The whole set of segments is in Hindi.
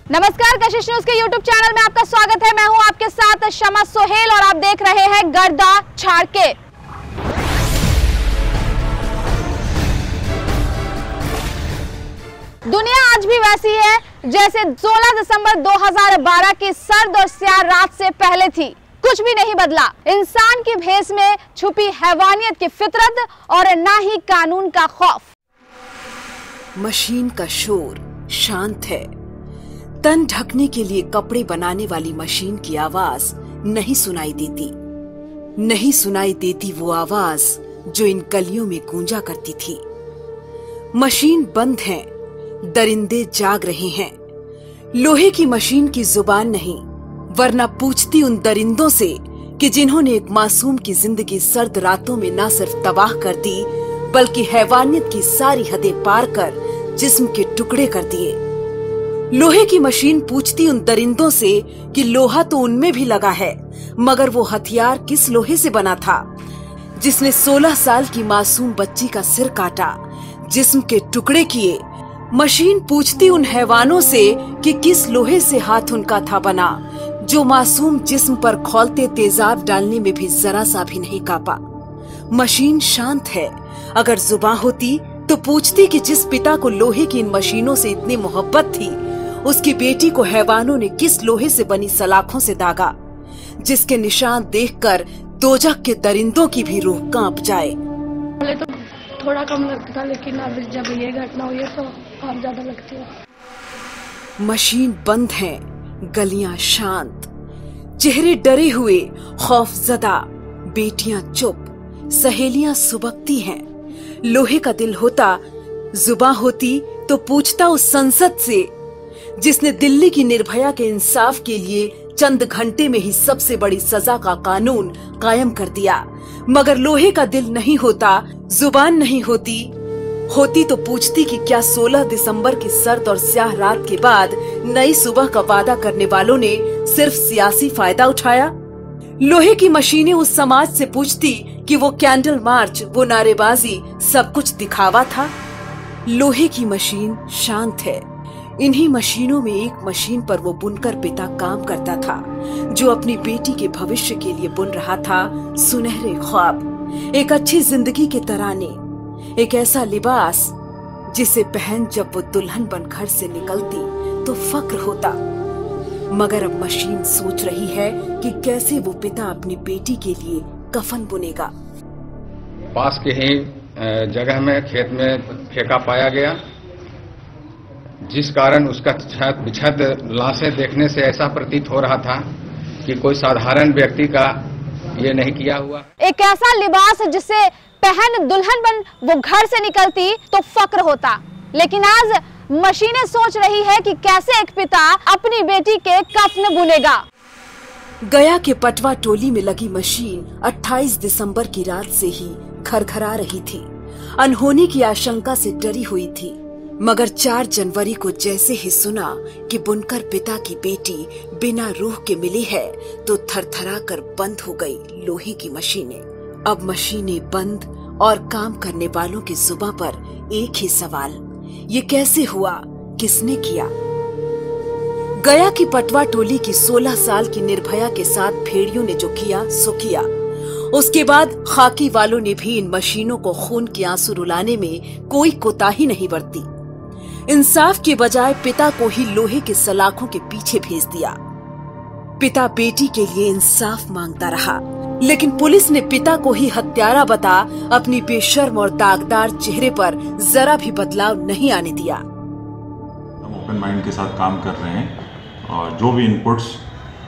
नमस्कार, कशिश न्यूज के यूट्यूब चैनल में आपका स्वागत है। मैं हूं आपके साथ शमा सोहेल और आप देख रहे हैं गर्दा छाड़ के। दुनिया आज भी वैसी है जैसे 16 दिसंबर 2012 की सर्द और स्याह रात से पहले थी। कुछ भी नहीं बदला। इंसान की भेष में छुपी हैवानियत की फितरत और ना ही कानून का खौफ। मशीन का शोर शांत है। तन ढकने के लिए कपड़े बनाने वाली मशीन की आवाज नहीं सुनाई देती। नहीं सुनाई देती वो आवाज जो इन गलियों में गूंजा करती थी। मशीन बंद है, दरिंदे जाग रहे हैं। लोहे की मशीन की जुबान नहीं, वरना पूछती उन दरिंदों से कि जिन्होंने एक मासूम की जिंदगी सर्द रातों में न सिर्फ तबाह कर दी, बल्कि हैवानियत की सारी हदें पार कर जिस्म के टुकड़े कर दिए। लोहे की मशीन पूछती उन दरिंदों से कि लोहा तो उनमें भी लगा है, मगर वो हथियार किस लोहे से बना था जिसने 16 साल की मासूम बच्ची का सिर काटा, जिस्म के टुकड़े किए। मशीन पूछती उन हैवानों से कि किस लोहे से हाथ उनका था बना, जो मासूम जिस्म पर खौलते तेजाब डालने में भी जरा सा भी नहीं कांपा। मशीन शांत है। अगर जुबान होती तो पूछती कि जिस पिता को लोहे की इन मशीनों से इतनी मोहब्बत थी, उसकी बेटी को हैवानों ने किस लोहे से बनी सलाखों से दागा, जिसके निशान देखकर दोजख के दरिंदों की भी रूह कांप जाए। पहले तो थोड़ा कम लगता था, लेकिन अब जब ये घटना हुई है तो और ज्यादा लगती है। मशीन बंद है, गलियां शांत, चेहरे डरे हुए, खौफजदा, बेटियां चुप, सहेलियां सुबकती हैं। लोहे का दिल होता, जुबान होती तो पूछता उस संसद से जिसने दिल्ली की निर्भया के इंसाफ के लिए चंद घंटे में ही सबसे बड़ी सजा का कानून कायम कर दिया। मगर लोहे का दिल नहीं होता, जुबान नहीं होती तो पूछती कि क्या 16 दिसंबर की सर्द और स्याह रात के बाद नई सुबह का वादा करने वालों ने सिर्फ सियासी फायदा उठाया। लोहे की मशीनें उस समाज से पूछती कि वो कैंडल मार्च, वो नारेबाजी सब कुछ दिखावा था। लोहे की मशीन शांत है। इन्हीं मशीनों में एक मशीन पर वो बुनकर पिता काम करता था, जो अपनी बेटी के भविष्य के लिए बुन रहा था सुनहरे ख्वाब, एक अच्छी जिंदगी के तराने, एक ऐसा लिबास जिसे पहन जब वो दुल्हन बन घर से निकलती तो फक्र होता। मगर अब मशीन सोच रही है कि कैसे वो पिता अपनी बेटी के लिए कफन बुनेगा। पास के ही जगह में खेत में फेंका पाया गया, जिस कारण उसका छत बिछद लाशें देखने से ऐसा प्रतीत हो रहा था कि कोई साधारण व्यक्ति का ये नहीं किया हुआ। एक ऐसा लिबास जिसे पहन दुल्हन बन वो घर से निकलती तो फक्र होता। लेकिन आज मशीनें सोच रही है कि कैसे एक पिता अपनी बेटी के कफन बुनेगा। गया के पटवा टोली में लगी मशीन 28 दिसंबर की रात से ही खरखरा रही थी। अनहोनी की आशंका से डरी हुई थी, मगर 4 जनवरी को जैसे ही सुना कि बुनकर पिता की बेटी बिना रूह के मिली है, तो थरथरा कर बंद हो गई लोहे की मशीनें। अब मशीनें बंद और काम करने वालों की जुबान पर एक ही सवाल, ये कैसे हुआ, किसने किया? गया की पटवा टोली की 16 साल की निर्भया के साथ भेड़ियों ने जो किया सो किया। उसके बाद खाकी वालों ने भी इन मशीनों को खून के आंसू रुलाने में कोई कोताही नहीं बरती। इंसाफ के बजाय पिता को ही लोहे के सलाखों के पीछे भेज दिया। पिता बेटी के लिए इंसाफ मांगता रहा, लेकिन पुलिस ने पिता को ही हत्यारा बता अपनी बेशर्म और दागदार चेहरे पर जरा भी बदलाव नहीं आने दिया। हम ओपन माइंड के साथ काम कर रहे हैं और जो भी इनपुट्स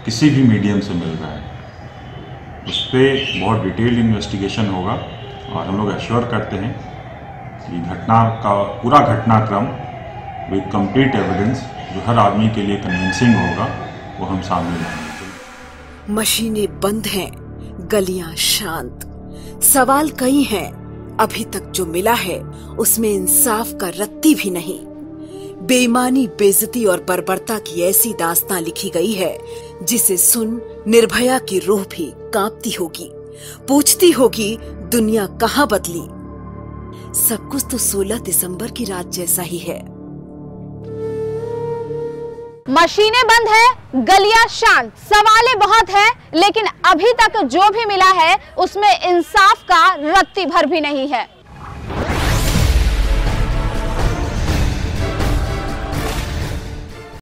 किसी भी मीडियम से मिल रहा है उस पर बहुत डिटेल इन्वेस्टिगेशन होगा। और हम लोग एश्योर करते हैं कि घटना का पूरा घटनाक्रम विद कंप्लीट एविडेंस, जो हर आदमी के लिए कन्विंसिंग होगा, वो हम सामने लाएंगे। मशीनें बंद हैं, गलियां शांत, सवाल कई हैं। अभी तक जो मिला है उसमें इंसाफ का रत्ती भी नहीं। बेईमानी, बेइज्जती और बर्बरता की ऐसी दास्तां लिखी गई है जिसे सुन निर्भया की रूह भी कांपती होगी, पूछती होगी दुनिया कहां बदली। सब कुछ तो 16 दिसंबर की रात जैसा ही है। मशीनें बंद है, गलियां शांत, सवालें बहुत हैं, लेकिन अभी तक जो भी मिला है उसमें इंसाफ का रत्ती भर भी नहीं है।